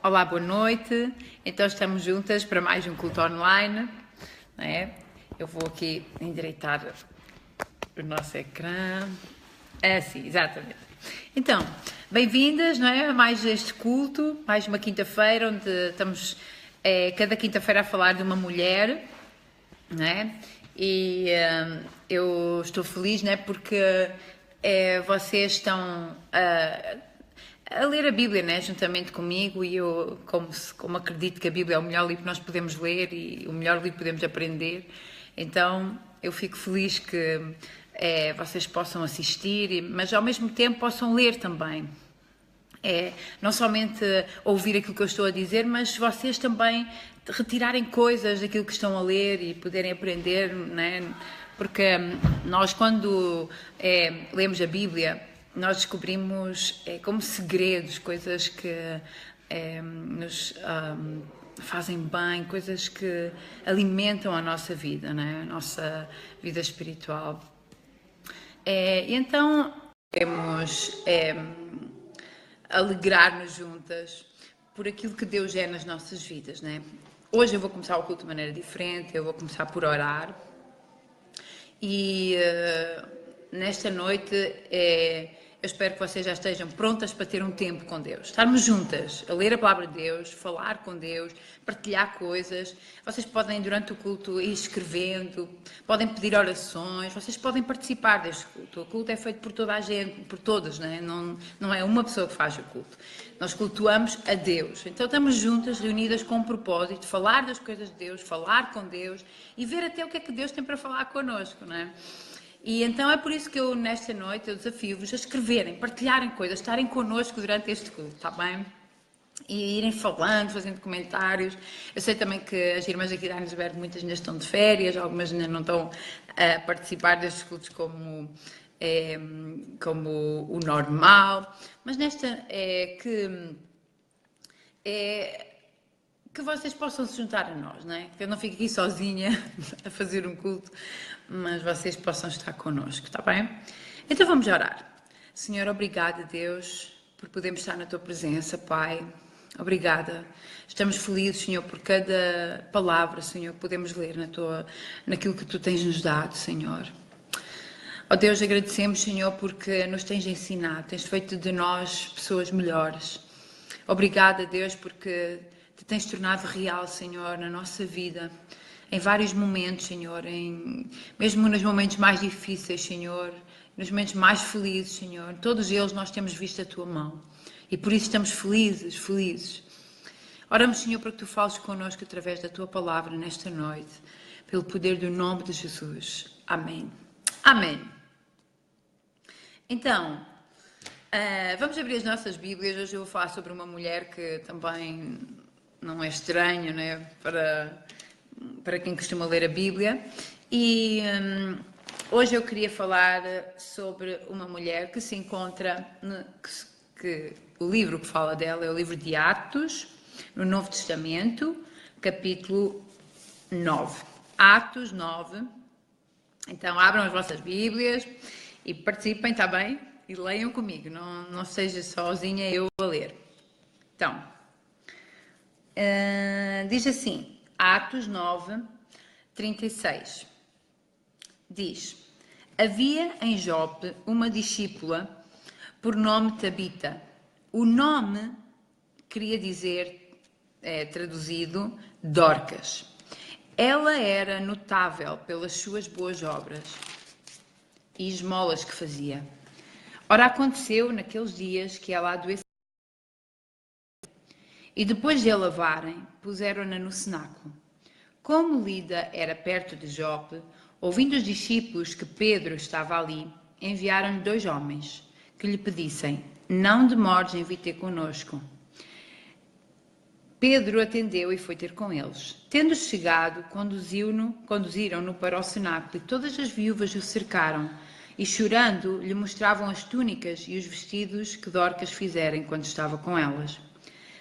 Olá, boa noite. Então estamos juntas para mais um culto online, não é? Eu vou aqui endireitar o nosso ecrã. É assim, exatamente. Então, bem-vindas, não é? A mais este culto, mais uma quinta-feira, onde estamos cada quinta-feira a falar de uma mulher, não é? E eu estou feliz, não é? Porque vocês estão a ler a Bíblia, né, juntamente comigo, e eu, como acredito que a Bíblia é o melhor livro que nós podemos ler e o melhor livro que podemos aprender, então eu fico feliz que vocês possam assistir, mas ao mesmo tempo possam ler também. Não somente ouvir aquilo que eu estou a dizer, mas vocês também retirarem coisas daquilo que estão a ler e poderem aprender, né? Porque nós, quando lemos a Bíblia, nós descobrimos como segredos, coisas que nos fazem bem, coisas que alimentam a nossa vida, né? A nossa vida espiritual. E então, queremos alegrar-nos juntas por aquilo que Deus é nas nossas vidas, né? Hoje eu vou começar o culto de maneira diferente, eu vou começar por orar. E nesta noite eu espero que vocês já estejam prontas para ter um tempo com Deus. Estarmos juntas a ler a palavra de Deus, falar com Deus, partilhar coisas. Vocês podem, durante o culto, ir escrevendo, podem pedir orações, vocês podem participar deste culto. O culto é feito por toda a gente, por todas, né? Não é uma pessoa que faz o culto. Nós cultuamos a Deus. Então estamos juntas, reunidas com um propósito de falar das coisas de Deus, falar com Deus e ver até o que é que Deus tem para falar connosco, não é? E então é por isso que eu, nesta noite, eu desafio-vos a escreverem, partilharem coisas, estarem connosco durante este culto, está bem? E irem falando, fazendo comentários. Eu sei também que as irmãs aqui da Anisberg, muitas ainda estão de férias, algumas ainda não estão a participar destes cultos como o normal, mas nesta que vocês possam se juntar a nós, não é? Que eu não fique aqui sozinha a fazer um culto, mas vocês possam estar connosco, está bem? Então vamos orar. Senhor, obrigada, Deus, por podermos estar na Tua presença, Pai. Obrigada. Estamos felizes, Senhor, por cada palavra, Senhor, que podemos ler naquilo que Tu tens nos dado, Senhor. Ó Deus, agradecemos, Senhor, porque nos tens ensinado, tens feito de nós pessoas melhores. Obrigada, Deus, porque Te tens tornado real, Senhor, na nossa vida, em vários momentos, Senhor, mesmo nos momentos mais difíceis, Senhor, nos momentos mais felizes, Senhor, em todos eles nós temos visto a Tua mão e por isso estamos felizes. Oramos, Senhor, para que Tu fales connosco através da Tua palavra nesta noite, pelo poder do nome de Jesus. Amém. Amém. Então, vamos abrir as nossas Bíblias. Hoje eu vou falar sobre uma mulher que também não é estranho, né, para quem costuma ler a Bíblia. E hoje eu queria falar sobre uma mulher que se encontra, que o livro que fala dela é o livro de Atos, no Novo Testamento, capítulo 9. Atos 9. Então abram as vossas Bíblias e participem, está bem? E leiam comigo, não seja sozinha eu a ler. Então, diz assim, Atos 9, 36. Diz: havia em Jope uma discípula por nome Tabita. O nome queria dizer, traduzido, Dorcas. Ela era notável pelas suas boas obras e esmolas que fazia. Ora, aconteceu naqueles dias que ela adoeceu. E depois de a lavarem, puseram-na no cenáculo. Como Lida era perto de Jope, ouvindo os discípulos que Pedro estava ali, enviaram-lhe 2 homens, que lhe pedissem: não demores em vir ter conosco. Pedro atendeu e foi ter com eles. Tendo chegado, conduziram-no para o cenáculo, e todas as viúvas o cercaram, e chorando lhe mostravam as túnicas e os vestidos que Dorcas fizera enquanto estava com elas.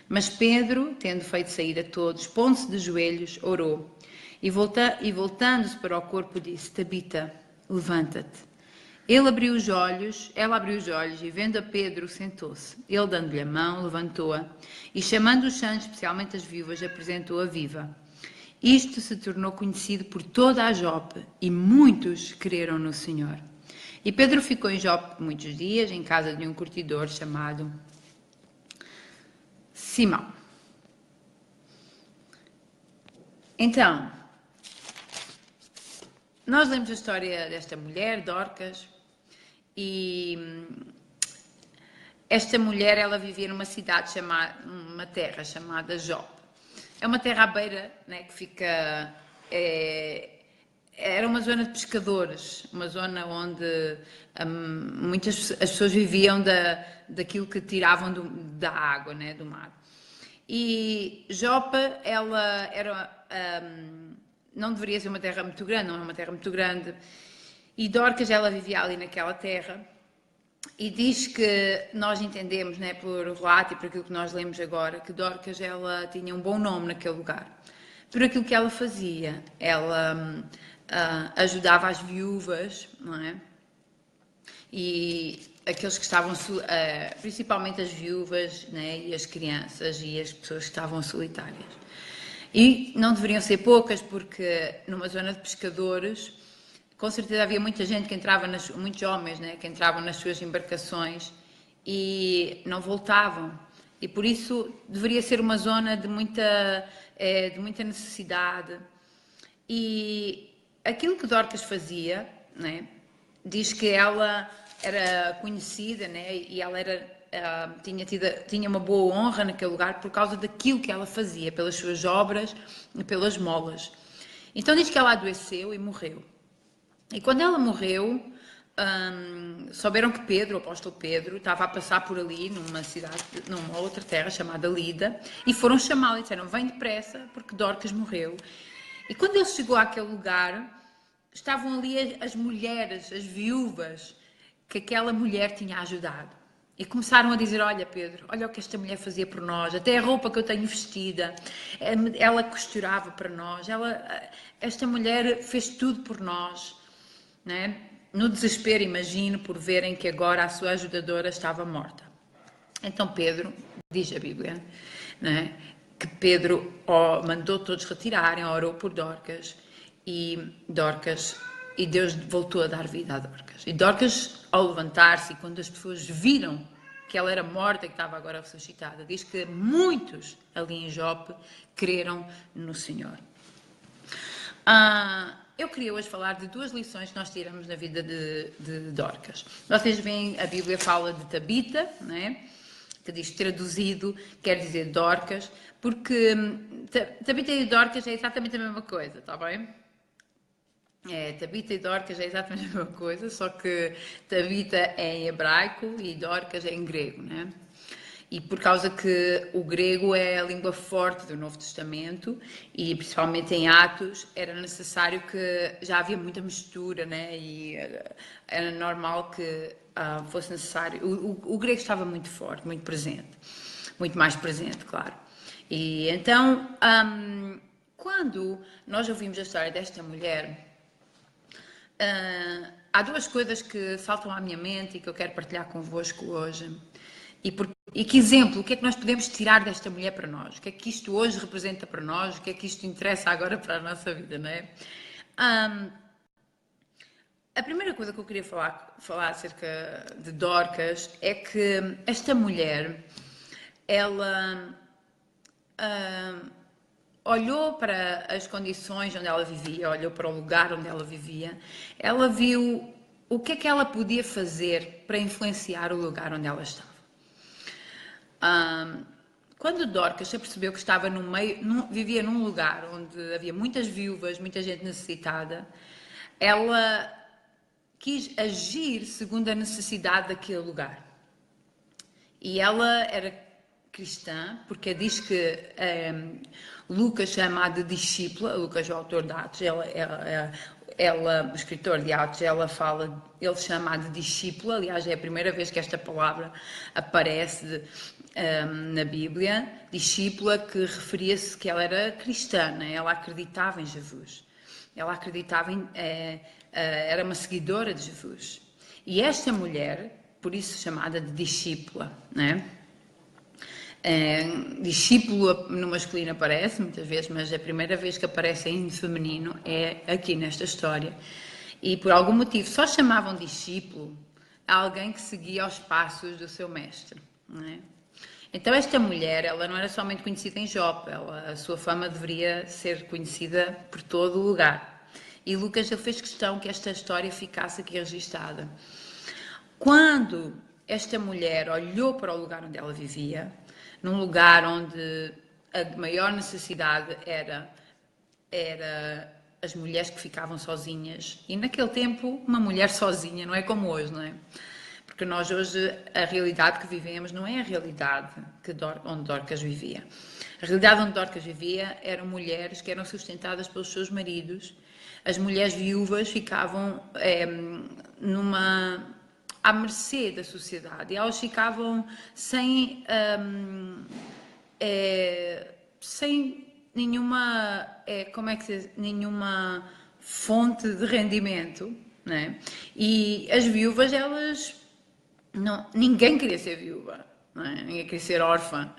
Mas Pedro, tendo feito sair a todos, pondo-se de joelhos, orou. E voltando-se para o corpo, disse: Tabita, levanta-te. Ela abriu os olhos e vendo a Pedro, sentou-se. Ele, dando-lhe a mão, levantou-a e, chamando os santos, especialmente as viúvas, apresentou-a viva. Isto se tornou conhecido por toda a Jope e muitos creram no Senhor. E Pedro ficou em Jope muitos dias, em casa de um curtidor chamado Simão. Então, nós lemos a história desta mulher, Dorcas, e esta mulher, ela vivia numa cidade chamada, uma terra chamada Jope. É uma terra à beira, né, que fica... era uma zona de pescadores, uma zona onde muitas as pessoas viviam daquilo que tiravam da água, né, do mar. E Jope, ela era... não deveria ser uma terra muito grande, não é uma terra muito grande. E Dorcas, ela vivia ali naquela terra. E diz que nós entendemos, né, por relato e por aquilo que nós lemos agora, que Dorcas, ela tinha um bom nome naquele lugar. Por aquilo que ela fazia. Ela ajudava as viúvas, não é? E aqueles que estavam, principalmente as viúvas, né, e as crianças e as pessoas que estavam solitárias. E não deveriam ser poucas, porque numa zona de pescadores, com certeza havia muita gente que entrava, muitos homens, né, que entravam nas suas embarcações e não voltavam. E por isso deveria ser uma zona de muita necessidade. E aquilo que Dorcas fazia, né, diz que ela era conhecida, né, e ela tinha uma boa honra naquele lugar por causa daquilo que ela fazia, pelas suas obras e pelas molas. Então diz que ela adoeceu e morreu. E quando ela morreu, souberam que Pedro, o apóstolo Pedro, estava a passar por ali, numa outra terra chamada Lida, e foram chamá-lo e disseram: vem depressa, porque Dorcas morreu. E quando ele chegou àquele lugar, estavam ali as mulheres, as viúvas, que aquela mulher tinha ajudado. E começaram a dizer: olha Pedro, olha o que esta mulher fazia por nós, até a roupa que eu tenho vestida, ela costurava para nós, esta mulher fez tudo por nós, né? No desespero, imagino, por verem que agora a sua ajudadora estava morta. Então Pedro, diz a Bíblia, né, que Pedro mandou todos retirarem, orou por Dorcas, e Deus voltou a dar vida a Dorcas. E Dorcas, ao levantar-se, e quando as pessoas viram que ela era morta e que estava agora ressuscitada, diz que muitos ali em Jope creram no Senhor. Eu queria hoje falar de duas lições que nós tiramos na vida de Dorcas. Vocês veem, a Bíblia fala de Tabita, né? Que diz traduzido, quer dizer Dorcas, porque Tabita e Dorcas é exatamente a mesma coisa, está bem? Tabita e Dorcas é exatamente a mesma coisa, só que Tabita é em hebraico e Dorcas é em grego, né? E por causa que o grego é a língua forte do Novo Testamento e principalmente em Atos era necessário que já havia muita mistura, né? E era normal que fosse necessário. O grego estava muito forte, muito presente, muito mais presente, claro. E então, quando nós ouvimos a história desta mulher, há duas coisas que saltam à minha mente e que eu quero partilhar convosco hoje. E que exemplo, o que é que nós podemos tirar desta mulher para nós? O que é que isto hoje representa para nós? O que é que isto interessa agora para a nossa vida, não é? A primeira coisa que eu queria falar acerca de Dorcas é que esta mulher, ela olhou para as condições onde ela vivia, olhou para o lugar onde ela vivia, ela viu o que é que ela podia fazer para influenciar o lugar onde ela estava. Quando Dorcas se percebeu que estava vivia num lugar onde havia muitas viúvas, muita gente necessitada, ela quis agir segundo a necessidade daquele lugar. E ela era cristã, porque diz que Lucas chama-a de discípula, Lucas, o autor de Atos, o escritor de Atos, ele chama-a de discípula, aliás é a primeira vez que esta palavra aparece na Bíblia, discípula, que referia-se que ela era cristã, né? Ela acreditava em Jesus, ela acreditava era uma seguidora de Jesus. E esta mulher, por isso chamada de discípula, né? Discípulo no masculino aparece muitas vezes, mas a primeira vez que aparece em feminino é aqui nesta história. E por algum motivo só chamavam discípulo a alguém que seguia os passos do seu mestre, né? Então esta mulher, ela não era somente conhecida em Jope, a sua fama deveria ser conhecida por todo o lugar. E Lucas ele fez questão que esta história ficasse aqui registada. Quando esta mulher olhou para o lugar onde ela vivia, num lugar onde a maior necessidade era as mulheres que ficavam sozinhas, e naquele tempo uma mulher sozinha não é como hoje, não é? Porque nós hoje, a realidade que vivemos não é a realidade onde Dorcas vivia. A realidade onde Dorcas vivia eram mulheres que eram sustentadas pelos seus maridos. As mulheres viúvas ficavam à mercê da sociedade. E elas ficavam sem nenhuma, nenhuma fonte de rendimento, né? E as viúvas, elas... Não, ninguém queria ser viúva, não é? Ninguém queria ser órfã,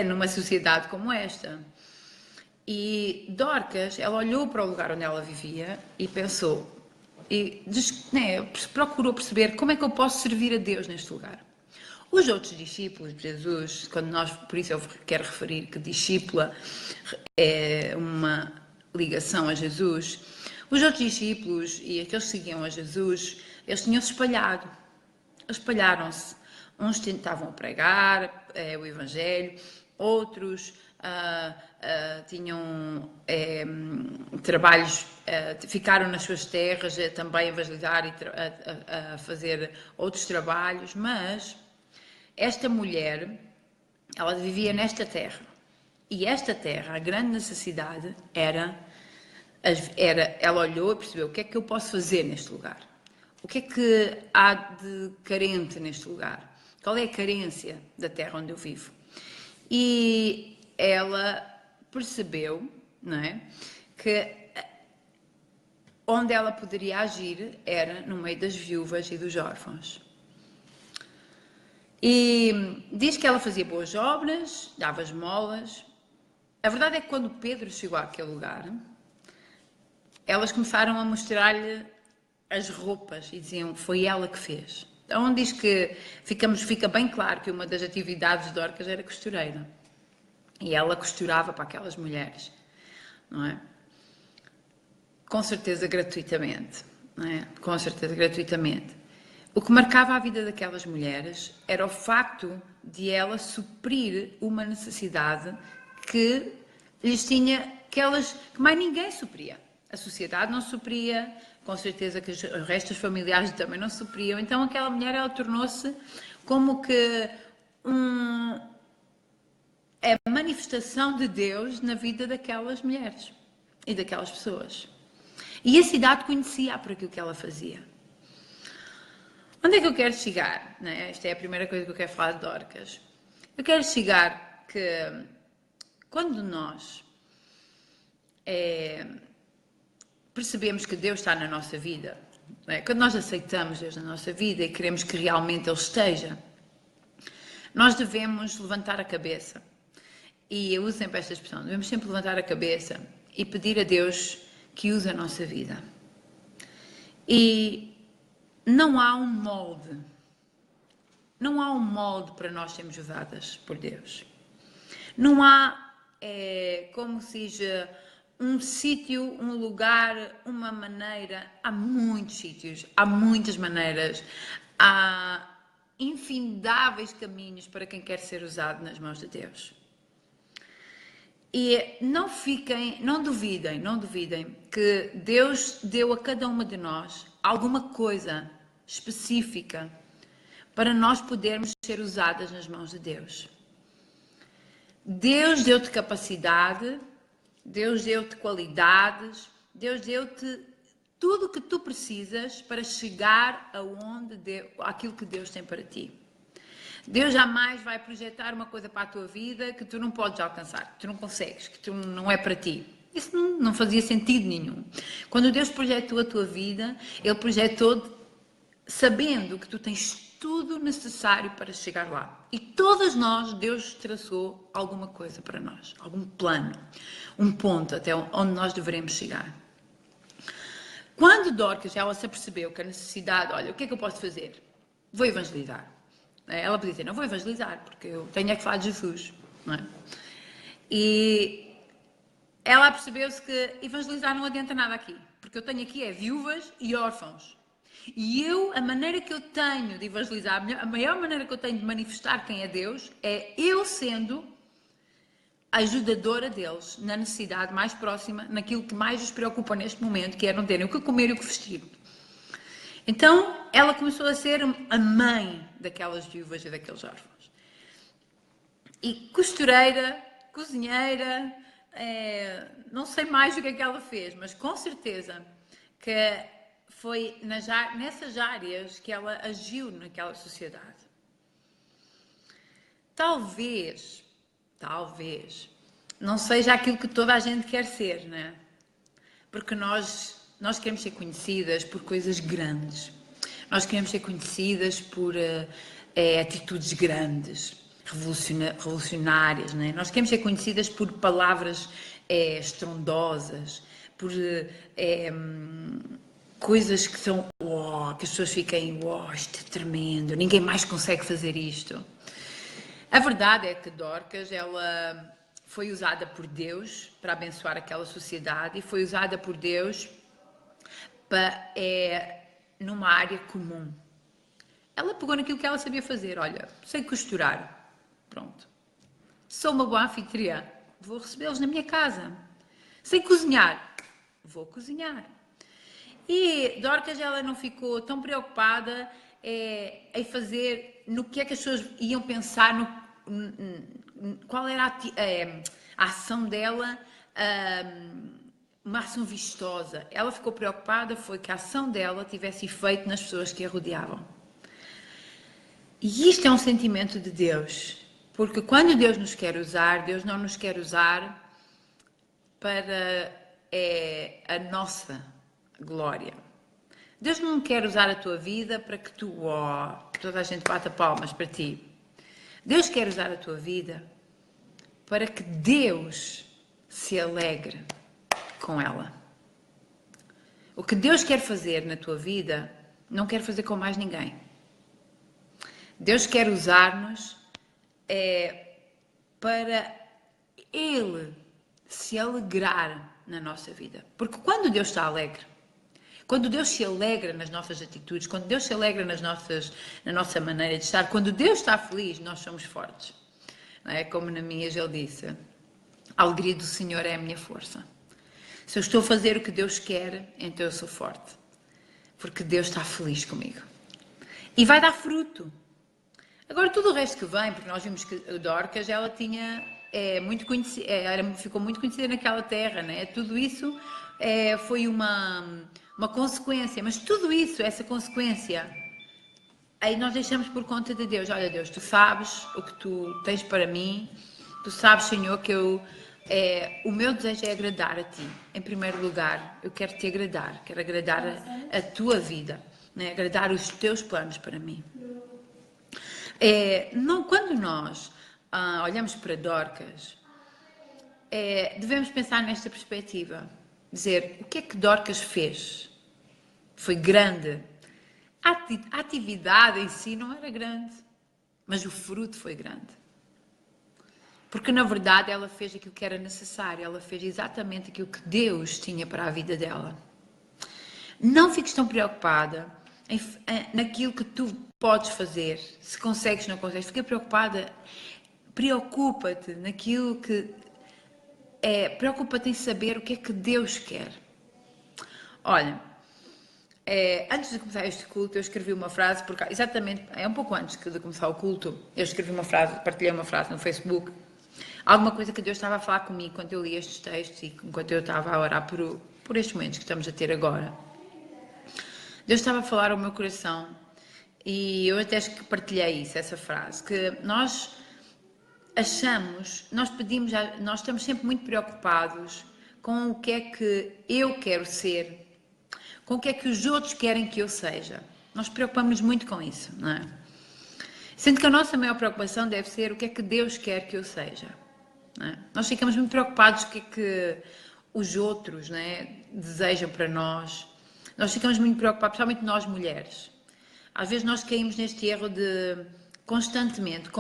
numa sociedade como esta. E Dorcas, ela olhou para o lugar onde ela vivia e pensou, procurou perceber como é que eu posso servir a Deus neste lugar. Os outros discípulos de Jesus, por isso eu quero referir que discípula é uma ligação a Jesus, os outros discípulos e aqueles que seguiam a Jesus, eles tinham se espalharam-se. Uns tentavam pregar o Evangelho, outros tinham trabalhos, ficaram nas suas terras também a evangelizar e a fazer outros trabalhos, mas esta mulher, ela vivia nesta terra, e esta terra, a grande necessidade era ela olhou e percebeu: o que é que eu posso fazer neste lugar? O que é que há de carente neste lugar? Qual é a carência da terra onde eu vivo? E ela percebeu, não é, que onde ela poderia agir era no meio das viúvas e dos órfãos. E diz que ela fazia boas obras, dava esmolas. A verdade é que quando Pedro chegou àquele lugar, elas começaram a mostrar-lhe as roupas e diziam: foi ela que fez. Então diz que fica bem claro que uma das atividades de Dorcas era costureira. E ela costurava para aquelas mulheres, não é? Com certeza gratuitamente, não é? Com certeza gratuitamente. O que marcava a vida daquelas mulheres era o facto de ela suprir uma necessidade que lhes tinha, que mais ninguém supria. A sociedade não supria, com certeza que os restos familiares também não supriam. Então aquela mulher, ela tornou-se como que a manifestação de Deus na vida daquelas mulheres e daquelas pessoas. E a cidade conhecia por aquilo que ela fazia. Onde é que eu quero chegar? Né? Esta é a primeira coisa que eu quero falar de Dorcas. Eu quero chegar que quando nós percebemos que Deus está na nossa vida, né? Quando nós aceitamos Deus na nossa vida e queremos que realmente Ele esteja, nós devemos levantar a cabeça. E eu uso sempre esta expressão: devemos sempre levantar a cabeça e pedir a Deus que use a nossa vida. E não há um molde para nós sermos usadas por Deus. Não há, como se diz, um sítio, um lugar, uma maneira. Há muitos sítios, há muitas maneiras, há infindáveis caminhos para quem quer ser usado nas mãos de Deus. E não duvidem que Deus deu a cada uma de nós alguma coisa específica para nós podermos ser usadas nas mãos de Deus. Deus deu-te capacidade, Deus deu-te qualidades, Deus deu-te tudo o que tu precisas para chegar àquilo que Deus tem para ti. Deus jamais vai projetar uma coisa para a tua vida que tu não podes alcançar, que tu não consegues, que tu não é para ti. Isso não fazia sentido nenhum. Quando Deus projetou a tua vida, Ele projetou sabendo que tu tens tudo necessário para chegar lá. E todas nós, Deus traçou alguma coisa para nós, algum plano, um ponto até onde nós devemos chegar. Quando Dorcas, ela se apercebeu que a necessidade, olha, o que é que eu posso fazer? Vou evangelizar. Ela podia dizer, não vou evangelizar, porque eu tenho é que falar de Jesus, não é? E ela percebeu-se que evangelizar não adianta nada aqui, porque eu tenho aqui viúvas e órfãos. E a maneira que eu tenho de evangelizar, a maior maneira que eu tenho de manifestar quem é Deus, é eu sendo a ajudadora deles na necessidade mais próxima, naquilo que mais os preocupa neste momento, que é não terem o que comer e o que vestir. Então, ela começou a ser a mãe daquelas viúvas e daqueles órfãos. E costureira, cozinheira, não sei mais o que é que ela fez, mas com certeza que foi nessas áreas que ela agiu naquela sociedade. Talvez, não seja aquilo que toda a gente quer ser, né? Porque nós queremos ser conhecidas por coisas grandes. Nós queremos ser conhecidas por atitudes grandes, revolucionárias, né? Nós queremos ser conhecidas por palavras estrondosas, por coisas que são, que as pessoas fiquem, isto é tremendo, ninguém mais consegue fazer isto. A verdade é que Dorcas, ela foi usada por Deus para abençoar aquela sociedade e foi usada por Deus numa área comum. Ela pegou naquilo que ela sabia fazer. Olha, sei costurar, pronto. Sou uma boa anfitriã, vou recebê-los na minha casa. Sei cozinhar, vou cozinhar. E Dorcas, ela não ficou tão preocupada em fazer no que é que as pessoas iam pensar, qual era a ação dela, uma ação vistosa. Ela ficou preocupada foi que a ação dela tivesse efeito nas pessoas que a rodeavam. E isto é um sentimento de Deus, porque quando Deus nos quer usar, Deus não nos quer usar para a nossa glória. Deus não quer usar a tua vida para que toda a gente bata palmas para ti. Deus quer usar a tua vida para que Deus se alegre com ela. O que Deus quer fazer na tua vida, não quer fazer com mais ninguém. Deus quer usar-nos para Ele se alegrar na nossa vida. Porque quando Deus está alegre, quando Deus se alegra nas nossas atitudes, quando Deus se alegra na nossa maneira de estar, quando Deus está feliz, nós somos fortes. Não é? Como Neemias ele disse, a alegria do Senhor é a minha força. Se eu estou a fazer o que Deus quer, então eu sou forte. Porque Deus está feliz comigo. E vai dar fruto. Agora tudo o resto que vem, porque nós vimos que Dorcas, ela tinha... ficou muito conhecida naquela terra, né? Tudo isso foi uma consequência, mas tudo isso, essa consequência, aí nós deixamos por conta de Deus. Olha Deus, tu sabes o que tu tens para mim, tu sabes, Senhor, que o meu desejo é agradar a ti. Em primeiro lugar, eu quero te agradar, quero agradar a tua vida, né? Agradar os teus planos para mim. Quando nós olhamos para Dorcas, devemos pensar nesta perspectiva. Dizer, o que é que Dorcas fez? Foi grande. A atividade em si não era grande, mas o fruto foi grande. Porque, na verdade, ela fez aquilo que era necessário. Ela fez exatamente aquilo que Deus tinha para a vida dela. Não fiques tão preocupada naquilo que tu podes fazer, se consegues ou não consegues. Fica preocupada, preocupa-te naquilo que preocupa-te em saber o que é que Deus quer. Olha, antes de começar este culto, eu escrevi uma frase, porque exatamente, um pouco antes de começar o culto, eu escrevi uma frase, partilhei uma frase no Facebook, alguma coisa que Deus estava a falar comigo quando eu li estes textos e enquanto eu estava a orar por estes momentos que estamos a ter agora. Deus estava a falar ao meu coração e eu até partilhei essa frase, que nós nós estamos sempre muito preocupados com o que é que eu quero ser, com o que é que os outros querem que eu seja. Nós preocupamos muito com isso, não é? Sendo que a nossa maior preocupação deve ser o que é que Deus quer que eu seja. Não é? Nós ficamos muito preocupados com o que é que os outros, não é, desejam para nós. Nós ficamos muito preocupados, principalmente nós mulheres. Às vezes nós caímos neste erro de constantemente.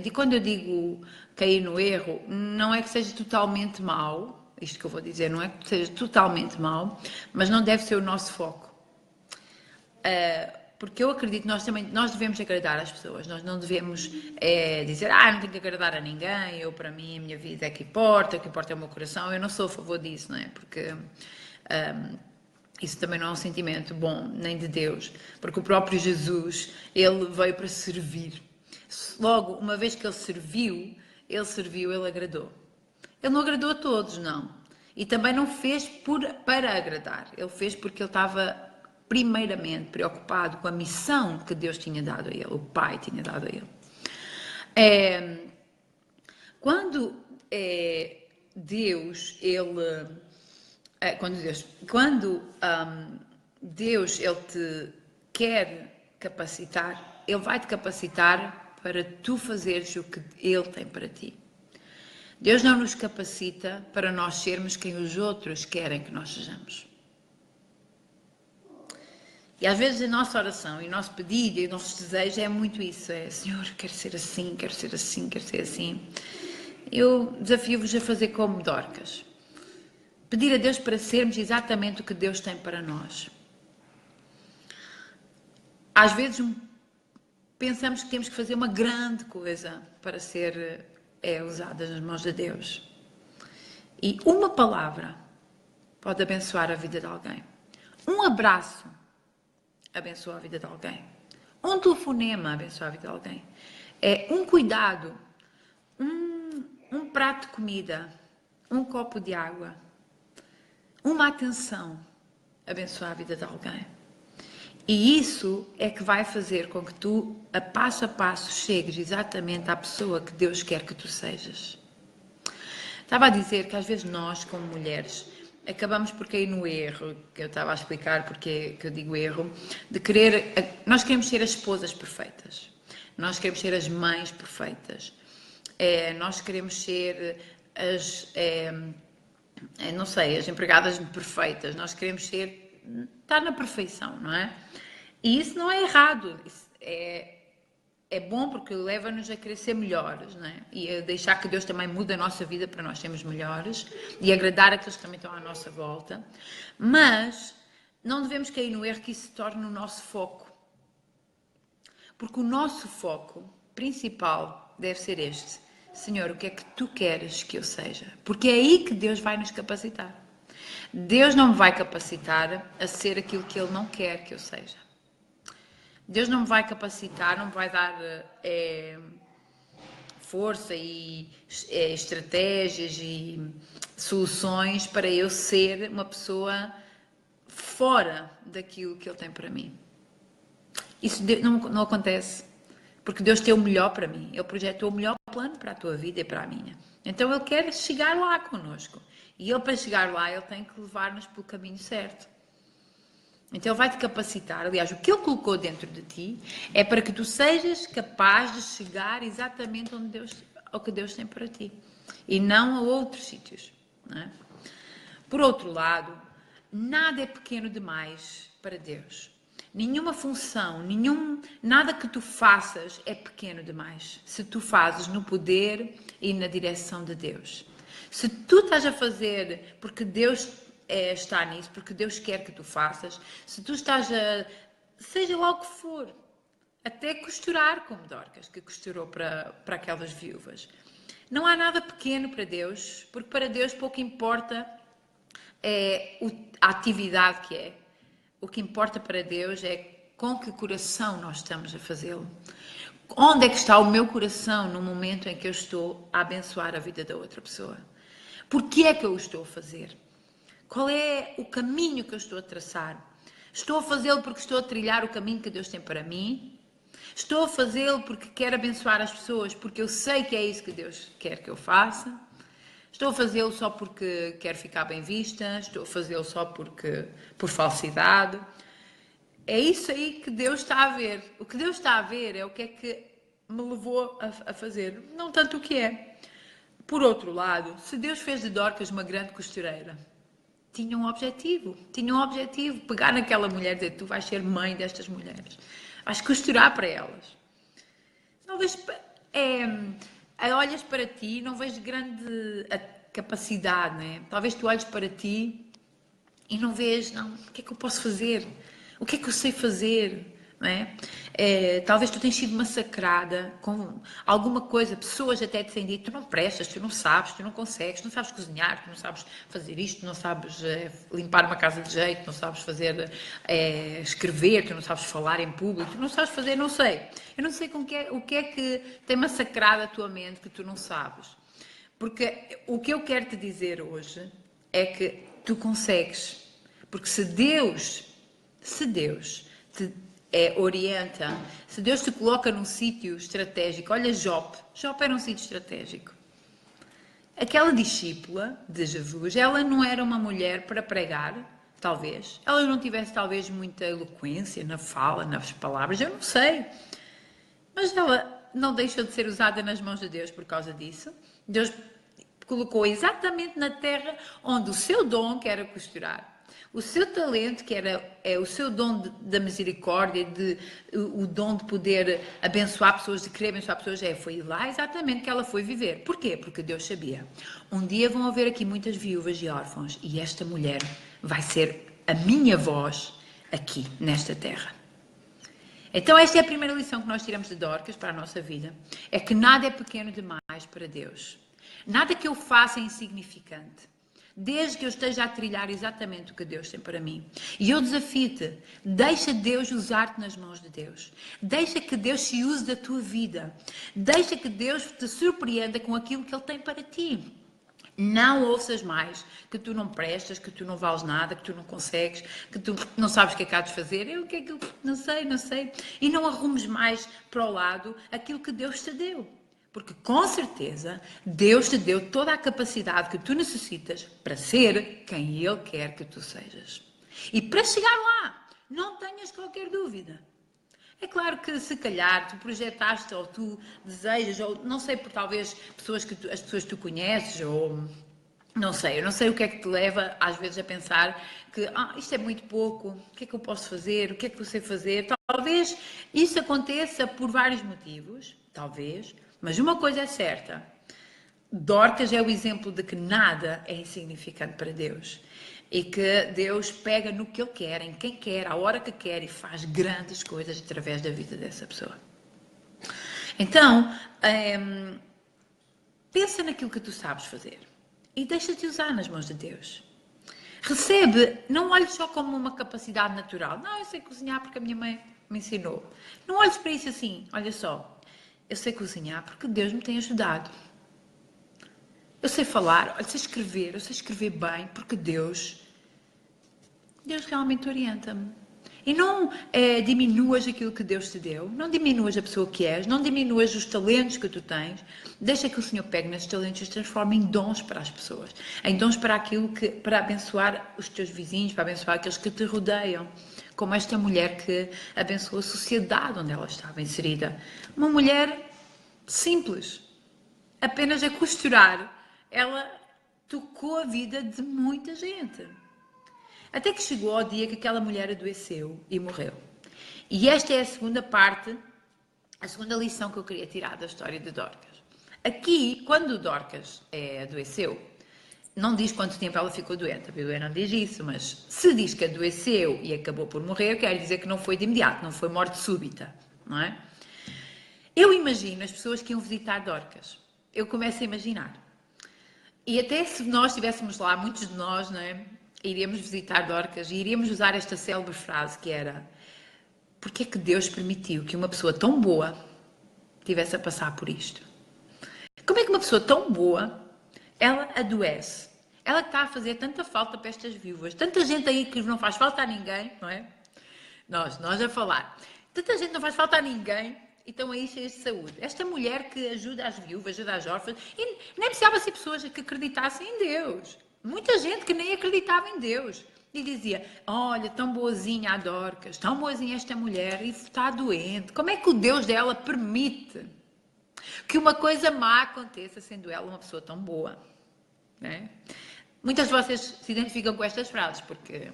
E quando eu digo cair no erro, não é que seja totalmente mau, isto que eu vou dizer, não é que seja totalmente mau, mas não deve ser o nosso foco. Porque eu acredito que nós devemos agradar as pessoas, nós não devemos dizer, não tenho que agradar a ninguém, para mim, a minha vida é que importa, o que importa é o meu coração. Eu não sou a favor disso, não é? Porque isso também não é um sentimento bom, nem de Deus, porque o próprio Jesus, ele veio para servir. Logo, uma vez que ele serviu, ele agradou. Ele não agradou a todos, não. E também não fez para agradar, ele fez porque ele estava primeiramente preocupado com a missão que Deus tinha dado a ele, o Pai tinha dado a ele. Quando Deus ele te quer capacitar, ele vai te capacitar para tu fazeres o que ele tem para ti. Deus não nos capacita para nós sermos quem os outros querem que nós sejamos. E às vezes a nossa oração e o nosso pedido e o nosso desejo é muito isso. Senhor, quero ser assim, quero ser assim, quero ser assim. Eu desafio-vos a fazer como Dorcas. Pedir a Deus para sermos exatamente o que Deus tem para nós. Às vezes pensamos que temos que fazer uma grande coisa para ser usada nas mãos de Deus. E uma palavra pode abençoar a vida de alguém. Um abraço abençoa a vida de alguém. Um telefonema abençoa a vida de alguém. Um cuidado, um prato de comida, um copo de água, uma atenção abençoa a vida de alguém. E isso é que vai fazer com que tu, a passo, chegues exatamente à pessoa que Deus quer que tu sejas. Estava a dizer que às vezes nós, como mulheres, acabamos por cair no erro, que eu estava a explicar porque que eu digo erro, de nós queremos ser as esposas perfeitas, nós queremos ser as mães perfeitas, nós queremos ser as empregadas perfeitas, nós queremos estar na perfeição, não é? E isso não é errado, isso é bom porque leva-nos a querer ser melhores, não é? E a deixar que Deus também mude a nossa vida para nós sermos melhores e agradar aqueles que também estão à nossa volta. Mas não devemos cair no erro que isso se torne o nosso foco. Porque o nosso foco principal deve ser este. Senhor, o que é que tu queres que eu seja? Porque é aí que Deus vai nos capacitar. Deus não me vai capacitar a ser aquilo que Ele não quer que eu seja. Deus não me vai capacitar, não me vai dar força e estratégias e soluções para eu ser uma pessoa fora daquilo que Ele tem para mim. Isso não acontece, porque Deus tem o melhor para mim. Ele projetou o melhor plano para a tua vida e para a minha. Então Ele quer chegar lá connosco. E Ele, para chegar lá, Ele tem que levar-nos pelo caminho certo. Então Ele vai-te capacitar. Aliás, o que Ele colocou dentro de ti é para que tu sejas capaz de chegar exatamente ao que Deus tem para ti. E não a outros sítios. Não é? Por outro lado, nada é pequeno demais para Deus. Nenhuma função, nada que tu faças é pequeno demais. Se tu fazes no poder e na direção de Deus. Se tu estás a fazer porque Deus está nisso, porque Deus quer que tu faças, se tu estás seja lá o que for, até costurar como Dorcas, que costurou para aquelas viúvas. Não há nada pequeno para Deus, porque para Deus pouco importa a atividade que é. O que importa para Deus é com que coração nós estamos a fazê-lo. Onde é que está o meu coração no momento em que eu estou a abençoar a vida da outra pessoa? Porquê é que eu o estou a fazer? Qual é o caminho que eu estou a traçar? Estou a fazê-lo porque estou a trilhar o caminho que Deus tem para mim? Estou a fazê-lo porque quero abençoar as pessoas, porque eu sei que é isso que Deus quer que eu faça? Estou a fazê-lo só porque quero ficar bem vista? Estou a fazê-lo só por falsidade? É isso aí que Deus está a ver. O que Deus está a ver é o que é que me levou a fazer, não tanto o que é. Por outro lado, se Deus fez de Dorcas uma grande costureira, tinha um objetivo, pegar naquela mulher e dizer, tu vais ser mãe destas mulheres, vais costurar para elas. Talvez olhas para ti, não vês grande capacidade, né? Talvez tu olhes para ti e não vês, não, o que é que eu posso fazer? O que é que eu sei fazer? Não é? Talvez tu tenhas sido massacrada com alguma coisa, pessoas até te têm dito, tu não prestas, tu não sabes, tu não consegues, tu não sabes cozinhar, tu não sabes fazer isto, tu não sabes limpar uma casa de jeito, tu não sabes fazer, escrever, tu não sabes falar em público, tu não sabes fazer, não sei. Eu não sei o que é que tem massacrado a tua mente que tu não sabes. Porque o que eu quero te dizer hoje é que tu consegues. Porque se Deus te orienta, se Deus te coloca num sítio estratégico, olha Jope era um sítio estratégico. Aquela discípula de Jesus, ela não era uma mulher para pregar, talvez. Ela não tivesse talvez muita eloquência na fala, nas palavras, eu não sei. Mas ela não deixou de ser usada nas mãos de Deus por causa disso. Deus colocou exatamente na terra onde o seu dom, que era costurar, o seu talento, que era o seu dom da misericórdia, o dom de poder abençoar pessoas, de querer abençoar pessoas, foi lá exatamente que ela foi viver. Porquê? Porque Deus sabia. Um dia vão haver aqui muitas viúvas e órfãos e esta mulher vai ser a minha voz aqui, nesta terra. Então esta é a primeira lição que nós tiramos de Dorcas para a nossa vida. É que nada é pequeno demais para Deus. Nada que eu faça é insignificante. Desde que eu esteja a trilhar exatamente o que Deus tem para mim. E eu desafio-te, deixa Deus usar-te nas mãos de Deus. Deixa que Deus se use da tua vida. Deixa que Deus te surpreenda com aquilo que Ele tem para ti. Não ouças mais que tu não prestas, que tu não vales nada, que tu não consegues, que tu não sabes o que é que há de fazer. Eu o que é que eu não sei. E não arrumes mais para o lado aquilo que Deus te deu. Porque com certeza Deus te deu toda a capacidade que tu necessitas para ser quem Ele quer que tu sejas. E para chegar lá, não tenhas qualquer dúvida. É claro que se calhar tu projetaste ou tu desejas, ou não sei, por talvez as pessoas que tu conheces, ou não sei, eu não sei o que é que te leva às vezes a pensar que isto é muito pouco, o que é que eu posso fazer, o que é que eu sei fazer. Talvez isso aconteça por vários motivos, talvez. Mas uma coisa é certa, Dorcas é o exemplo de que nada é insignificante para Deus. E que Deus pega no que Ele quer, em quem quer, à hora que quer e faz grandes coisas através da vida dessa pessoa. Então, pensa naquilo que tu sabes fazer e deixa-te usar nas mãos de Deus. Recebe, não olhes só como uma capacidade natural. Não, eu sei cozinhar porque a minha mãe me ensinou. Não olhes para isso assim, olha só. Eu sei cozinhar porque Deus me tem ajudado. Eu sei falar, eu sei escrever bem porque Deus realmente orienta-me. E não diminuas aquilo que Deus te deu, não diminuas a pessoa que és, não diminuas os talentos que tu tens. Deixa que o Senhor pegue nesses talentos e os transforme em dons para as pessoas, em dons para para abençoar os teus vizinhos, para abençoar aqueles que te rodeiam. Como esta mulher que abençoou a sociedade onde ela estava inserida. Uma mulher simples, apenas a costurar. Ela tocou a vida de muita gente. Até que chegou ao dia que aquela mulher adoeceu e morreu. E esta é a segunda parte, a segunda lição que eu queria tirar da história de Dorcas. Aqui, quando Dorcas adoeceu, não diz quanto tempo ela ficou doente, a Bíblia não diz isso, mas se diz que adoeceu e acabou por morrer, quer dizer que não foi de imediato, não foi morte súbita, não é? Eu imagino as pessoas que iam visitar Dorcas. Eu começo a imaginar. E até se nós estivéssemos lá, muitos de nós, não é? Iríamos visitar Dorcas e iríamos usar esta célebre frase que era: porque é que Deus permitiu que uma pessoa tão boa tivesse a passar por isto? Como é que uma pessoa tão boa, ela adoece? Ela está a fazer tanta falta para estas viúvas. Tanta gente aí que não faz falta a ninguém, não é? Nós a falar. Tanta gente não faz falta a ninguém e estão aí cheias de saúde. Esta mulher que ajuda as viúvas, ajuda as órfãs, e nem precisava ser pessoas que acreditassem em Deus. Muita gente que nem acreditava em Deus. E dizia, olha, tão boazinha a Dorcas, tão boazinha esta mulher, e está doente. Como é que o Deus dela permite que uma coisa má aconteça, sendo ela uma pessoa tão boa? Né? Muitas de vocês se identificam com estas frases, porque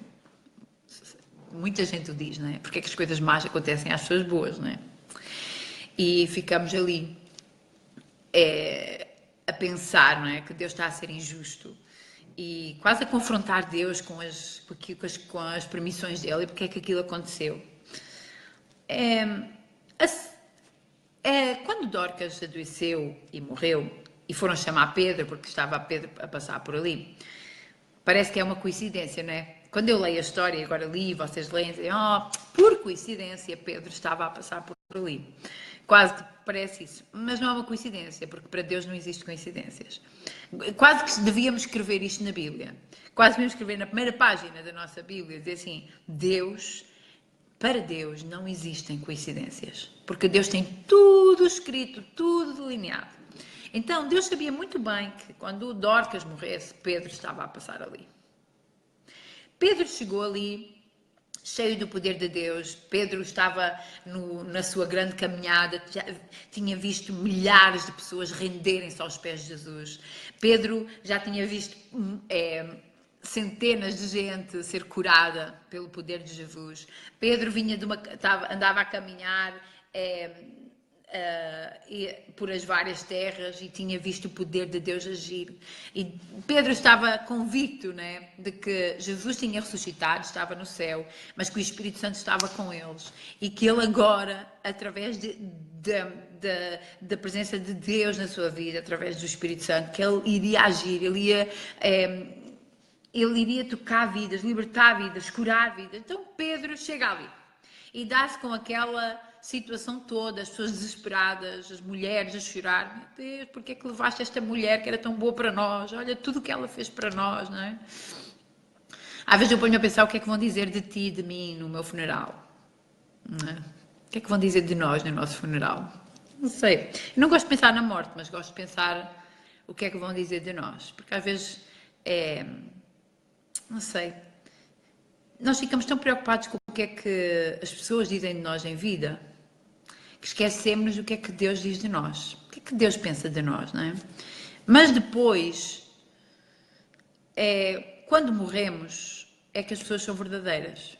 muita gente o diz, não é? Porque é que as coisas más acontecem às pessoas boas, não é? E ficamos ali a pensar, não é? Que Deus está a ser injusto e quase a confrontar Deus com as permissões dele e porque é que aquilo aconteceu. Quando Dorcas adoeceu e morreu, e foram chamar Pedro, porque estava Pedro a passar por ali, parece que é uma coincidência, não é? Quando eu leio a história, agora li, vocês leem, dizem, por coincidência Pedro estava a passar por ali. Quase que parece isso, mas não é uma coincidência, porque para Deus não existe coincidências. Quase que devíamos escrever isto na Bíblia. Quase devíamos escrever na primeira página da nossa Bíblia, dizer assim, para Deus não existem coincidências, porque Deus tem tudo escrito, tudo delineado. Então, Deus sabia muito bem que quando o Dorcas morresse, Pedro estava a passar ali. Pedro chegou ali, cheio do poder de Deus. Pedro estava na sua grande caminhada, já tinha visto milhares de pessoas renderem-se aos pés de Jesus. Pedro já tinha visto centenas de gente ser curada pelo poder de Jesus. Pedro andava a caminhar por as várias terras e tinha visto o poder de Deus agir. E Pedro estava convicto, né, de que Jesus tinha ressuscitado, estava no céu, mas que o Espírito Santo estava com eles e que ele agora, através da presença de Deus na sua vida, através do Espírito Santo, que ele iria agir, ele iria tocar vidas, libertar vidas, curar vidas. Então Pedro chega ali e dá-se com aquela situação toda, as pessoas desesperadas, as mulheres a chorar, meu Deus, porque é que levaste esta mulher que era tão boa para nós? Olha tudo o que ela fez para nós, não é? Às vezes eu ponho a pensar o que é que vão dizer de ti e de mim no meu funeral, não é? O que é que vão dizer de nós no nosso funeral? Não sei. Eu não gosto de pensar na morte, mas gosto de pensar o que é que vão dizer de nós, porque às vezes não sei, nós ficamos tão preocupados com o que é que as pessoas dizem de nós em vida, que esquecemos o que é que Deus diz de nós, o que é que Deus pensa de nós, não é? Mas depois, quando morremos, é que as pessoas são verdadeiras.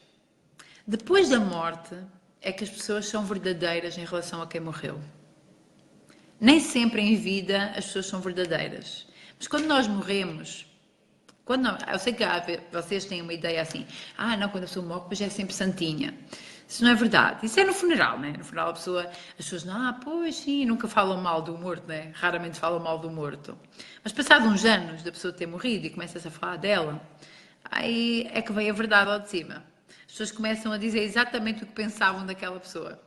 Depois da morte, é que as pessoas são verdadeiras em relação a quem morreu. Nem sempre em vida as pessoas são verdadeiras, mas quando nós morremos, eu sei que vocês têm uma ideia assim, não, quando a pessoa morre, depois é sempre santinha. Isso não é verdade. Isso é no funeral, né? No funeral as pessoas, pois sim, nunca falam mal do morto, né? Raramente falam mal do morto. Mas passados uns anos da pessoa ter morrido e começa-se a falar dela, aí é que vem a verdade ao de cima. As pessoas começam a dizer exatamente o que pensavam daquela pessoa.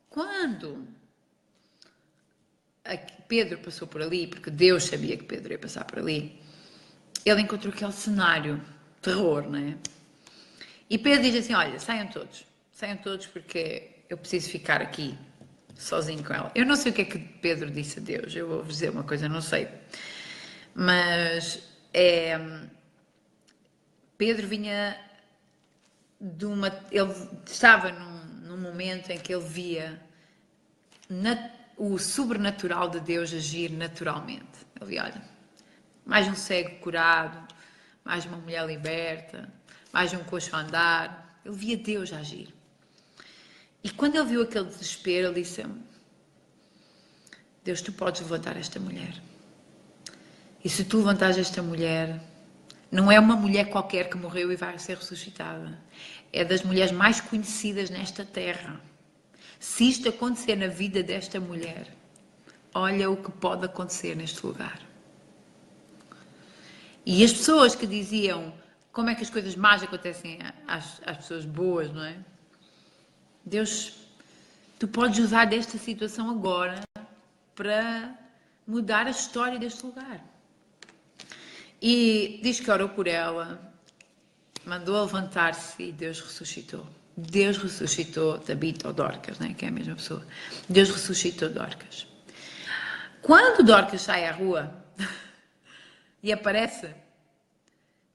Quando Pedro passou por ali, porque Deus sabia que Pedro ia passar por ali, ele encontrou aquele cenário, terror, não é? E Pedro diz assim, olha, saiam todos porque eu preciso ficar aqui, sozinho com ela. Eu não sei o que é que Pedro disse a Deus, eu vou-vos dizer uma coisa, não sei. Mas Pedro vinha ele estava num momento em que ele via o sobrenatural de Deus agir naturalmente. Ele via, olha, mais um cego curado, mais uma mulher liberta, mais um coxo a andar. Ele via Deus agir. E quando ele viu aquele desespero, ele disse, Deus, tu podes levantar esta mulher. E se tu levantares esta mulher, não é uma mulher qualquer que morreu e vai ser ressuscitada. É das mulheres mais conhecidas nesta terra. Se isto acontecer na vida desta mulher, olha o que pode acontecer neste lugar. E as pessoas que diziam como é que as coisas más acontecem às pessoas boas, não é? Deus, tu podes usar desta situação agora para mudar a história deste lugar. E diz que orou por ela, mandou-a levantar-se e Deus ressuscitou. Deus ressuscitou Tabita ou Dorcas, né? Que é a mesma pessoa. Deus ressuscitou Dorcas. Quando Dorcas sai à rua e aparece,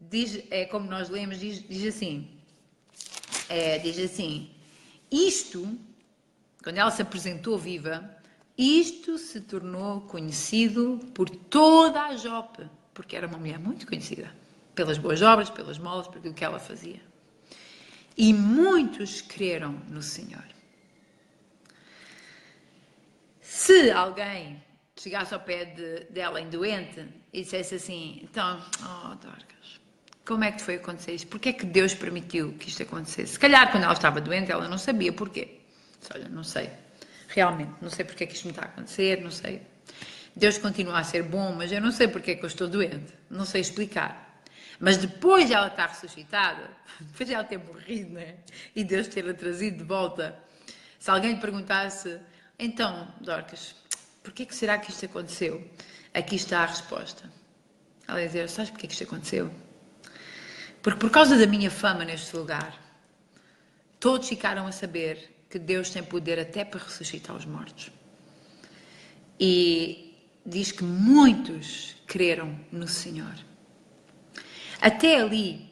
diz, é como nós lemos, diz assim, isto, quando ela se apresentou viva, isto se tornou conhecido por toda a Jope, porque era uma mulher muito conhecida, pelas boas obras, pelas esmolas, por aquilo que ela fazia. E muitos creram no Senhor. Se alguém chegasse ao pé dela em doente e dissesse assim, então, Dorcas, como é que foi acontecer isto? Porquê é que Deus permitiu que isto acontecesse? Se calhar quando ela estava doente ela não sabia porquê. Olha, não sei, realmente, não sei porque é que isto me está a acontecer, não sei. Deus continua a ser bom, mas eu não sei porque é que eu estou doente, não sei explicar. Mas depois de ela estar ressuscitada, depois de ela ter morrido, né? E Deus ter-a trazido de volta, se alguém lhe perguntasse, então, Dorcas, porquê que será que isto aconteceu? Aqui está a resposta. Ela ia dizer, sabes porquê que isto aconteceu? Porque por causa da minha fama neste lugar, todos ficaram a saber que Deus tem poder até para ressuscitar os mortos. E diz que muitos creram no Senhor. Até ali,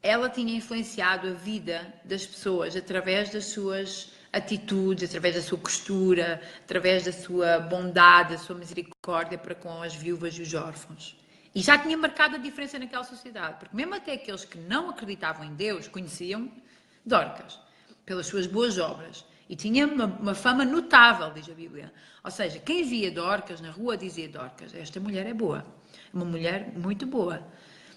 ela tinha influenciado a vida das pessoas através das suas atitudes, através da sua postura, através da sua bondade, da sua misericórdia para com as viúvas e os órfãos. E já tinha marcado a diferença naquela sociedade, porque mesmo até aqueles que não acreditavam em Deus conheciam Dorcas pelas suas boas obras. E tinha uma fama notável, diz a Bíblia. Ou seja, quem via Dorcas na rua dizia, Dorcas, esta mulher é boa, uma mulher muito boa.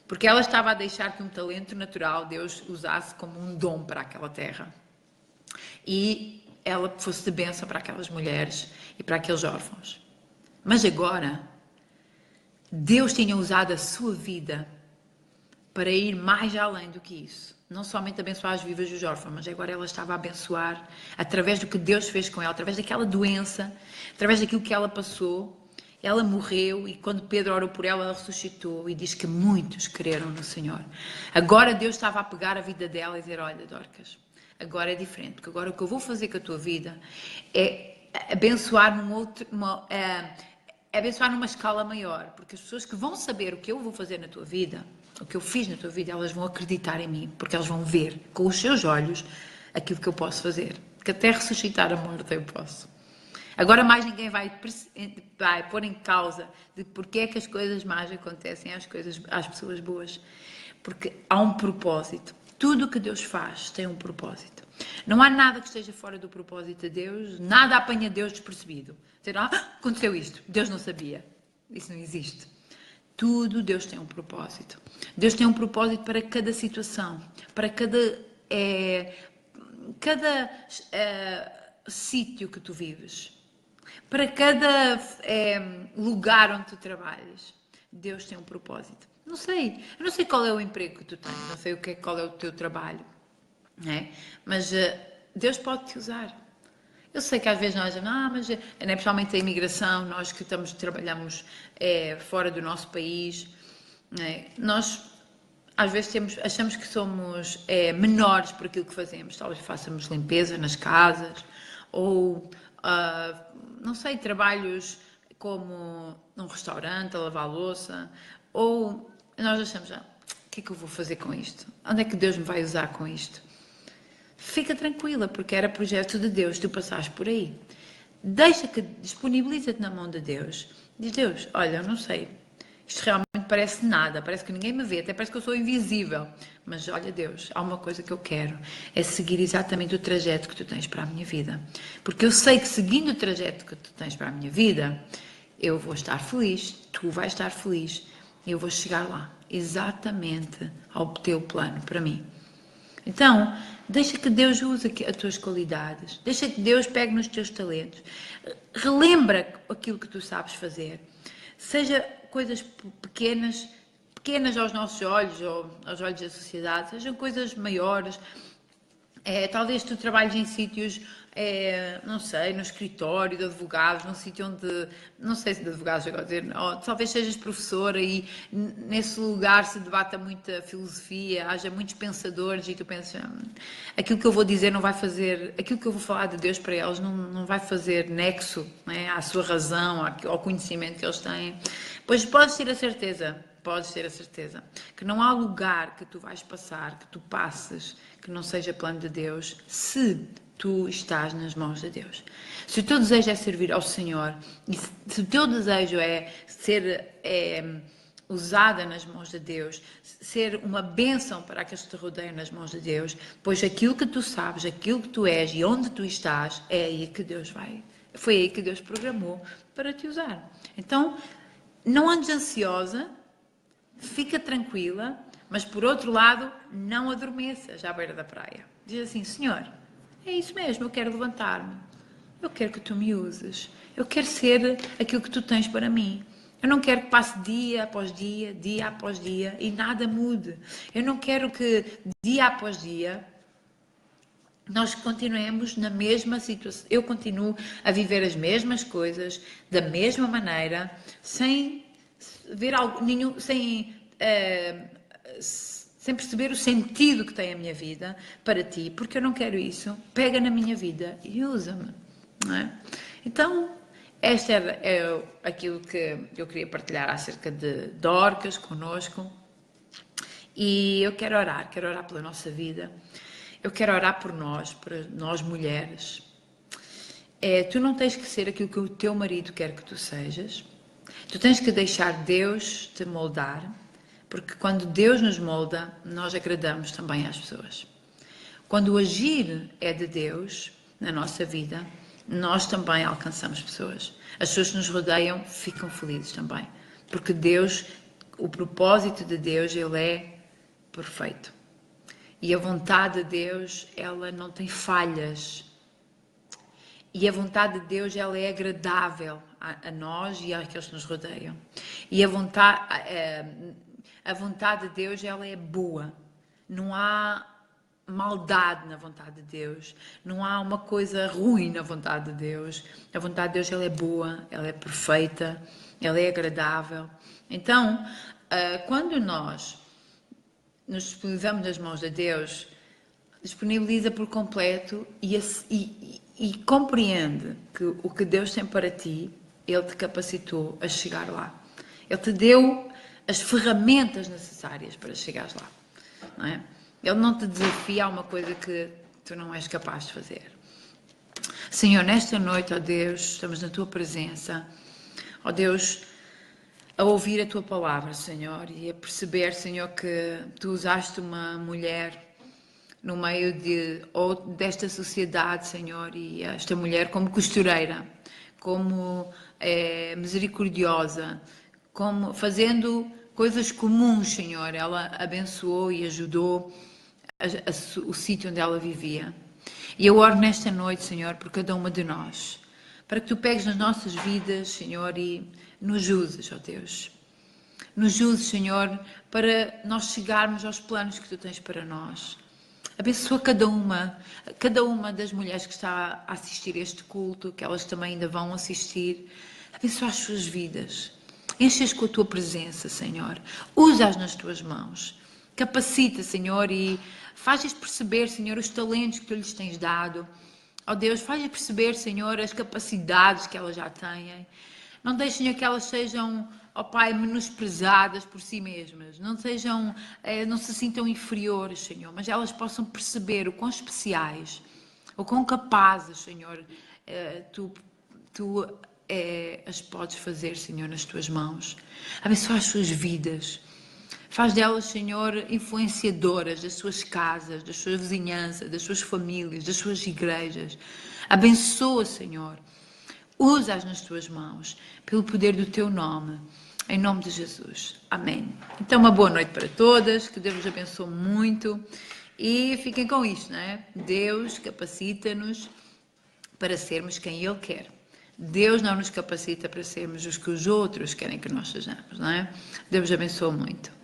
Porque ela estava a deixar que um talento natural Deus usasse como um dom para aquela terra. E ela fosse de bênção para aquelas mulheres e para aqueles órfãos. Mas agora, Deus tinha usado a sua vida para ir mais além do que isso. Não somente abençoar as viúvas e os órfãos, mas agora ela estava a abençoar através do que Deus fez com ela, através daquela doença, através daquilo que ela passou. Ela morreu e quando Pedro orou por ela, ela ressuscitou e diz que muitos creram no Senhor. Agora Deus estava a pegar a vida dela e dizer, olha, Dorcas, agora é diferente, porque agora o que eu vou fazer com a tua vida é abençoar abençoar numa escala maior, porque as pessoas que vão saber o que eu vou fazer na tua vida, o que eu fiz na tua vida, elas vão acreditar em mim, porque elas vão ver com os seus olhos aquilo que eu posso fazer, que até ressuscitar a morte eu posso. Agora mais ninguém vai pôr em causa de porque é que as coisas más acontecem às pessoas boas, porque há um propósito. Tudo o que Deus faz tem um propósito. Não há nada que esteja fora do propósito de Deus, nada apanha Deus despercebido. Dizer, aconteceu isto, Deus não sabia. Isso não existe. Tudo Deus tem um propósito. Deus tem um propósito para cada situação, para cada sítio que tu vives, para cada lugar onde tu trabalhas. Deus tem um propósito. Eu não sei qual é o emprego que tu tens, não sei qual é o teu trabalho, né? Mas Deus pode te usar. Eu sei que às vezes nós mas principalmente a imigração, nós que trabalhamos fora do nosso país, né? Nós às vezes achamos que somos menores por aquilo que fazemos. Talvez façamos limpeza nas casas ou, não sei, trabalhos como num restaurante, a lavar a louça, ou nós achamos, o que é que eu vou fazer com isto? Onde é que Deus me vai usar com isto? Fica tranquila, porque era projeto de Deus, tu passaste por aí. Disponibiliza-te na mão de Deus. Diz, Deus, olha, eu não sei, isto realmente parece nada, parece que ninguém me vê, até parece que eu sou invisível. Mas olha, Deus, há uma coisa que eu quero, é seguir exatamente o trajeto que tu tens para a minha vida. Porque eu sei que seguindo o trajeto que tu tens para a minha vida, eu vou estar feliz, tu vais estar feliz, e eu vou chegar lá, exatamente ao teu plano para mim. Então, deixa que Deus use as tuas qualidades, deixa que Deus pegue nos teus talentos, relembra aquilo que tu sabes fazer, seja coisas pequenas aos nossos olhos ou aos olhos da sociedade, sejam coisas maiores. Talvez tu trabalhes em sítios, não sei, no escritório de advogados, num sítio onde, não sei se de advogados agora dizer, ou talvez sejas professora e nesse lugar se debata muita filosofia, haja muitos pensadores e tu pensas, aquilo que eu vou dizer não vai fazer, aquilo que eu vou falar de Deus para eles não vai fazer nexo, né, à sua razão, ao conhecimento que eles têm. Pois podes ter a certeza podes ter a certeza, que não há lugar que tu vais passar, que tu passes, que não seja plano de Deus, se tu estás nas mãos de Deus. Se o teu desejo é servir ao Senhor, e se o teu desejo é ser usada nas mãos de Deus, ser uma bênção para aqueles que te rodeiam nas mãos de Deus, pois aquilo que tu sabes, aquilo que tu és e onde tu estás, é aí que Deus vai. Foi aí que Deus programou para te usar. Então, não andes ansiosa, fica tranquila, mas por outro lado, não adormeças à beira da praia. Diz assim, Senhor, é isso mesmo, eu quero levantar-me. Eu quero que tu me uses. Eu quero ser aquilo que tu tens para mim. Eu não quero que passe dia após dia, dia após dia e nada mude. Eu não quero que dia após dia nós continuemos na mesma situação. Eu continuo a viver as mesmas coisas da mesma maneira, sem ver algo nenhum, sem perceber o sentido que tem a minha vida para ti, porque eu não quero isso. Pega na minha vida e usa-me, não é? Então, este é aquilo que eu queria partilhar acerca de Dorcas connosco. E eu quero orar pela nossa vida. Eu quero orar por nós mulheres. Tu não tens que ser aquilo que o teu marido quer que tu sejas. Tu tens que deixar Deus te moldar, porque quando Deus nos molda, nós agradamos também às pessoas. Quando o agir é de Deus na nossa vida, nós também alcançamos pessoas. As pessoas que nos rodeiam ficam felizes também, porque Deus, o propósito de Deus, ele é perfeito. E a vontade de Deus, ela não tem falhas. E a vontade de Deus, ela é agradável a nós e àqueles que nos rodeiam. E a vontade de Deus, ela é boa. Não há maldade na vontade de Deus. Não há uma coisa ruim na vontade de Deus. A vontade de Deus, ela é boa, ela é perfeita, ela é agradável. Então, quando nós nos disponibilizamos nas mãos de Deus, disponibiliza por completo e compreende que o que Deus tem para ti, Ele te capacitou a chegar lá. Ele te deu as ferramentas necessárias para chegares lá, não é? Ele não te desafia a uma coisa que tu não és capaz de fazer. Senhor, nesta noite, ó Deus, estamos na Tua presença, ó Deus, a ouvir a Tua palavra, Senhor, e a perceber, Senhor, que Tu usaste uma mulher no meio desta sociedade, Senhor, e esta mulher como costureira, como misericordiosa, como fazendo coisas comuns, Senhor. Ela abençoou e ajudou o sítio onde ela vivia. E eu oro nesta noite, Senhor, por cada uma de nós, para que Tu pegues nas nossas vidas, Senhor, e nos uses, ó Deus. Nos uses, Senhor, para nós chegarmos aos planos que Tu tens para nós. Abençoa cada uma das mulheres que está a assistir a este culto, que elas também ainda vão assistir. Abençoa as suas vidas. Enche-as com a Tua presença, Senhor. Usa-as nas Tuas mãos. Capacita, Senhor, e faz-lhes perceber, Senhor, os talentos que Tu lhes tens dado. Ó Deus, faz-lhes perceber, Senhor, as capacidades que elas já têm. Não deixe, Senhor, que elas sejam, ó Pai, menosprezadas por si mesmas. Não se sintam inferiores, Senhor, mas elas possam perceber o quão especiais, o quão capazes, Senhor, Tu as podes fazer, Senhor, nas Tuas mãos. Abençoa as suas vidas. Faz delas, Senhor, influenciadoras das suas casas, da sua vizinhança, das suas famílias, das suas igrejas. Abençoa, Senhor. Usa-as nas Tuas mãos, pelo poder do Teu nome. Em nome de Jesus. Amém. Então, uma boa noite para todas. Que Deus vos abençoe muito. E fiquem com isto, não é? Deus capacita-nos para sermos quem Ele quer. Deus não nos capacita para sermos os que os outros querem que nós sejamos, não é? Deus vos abençoe muito.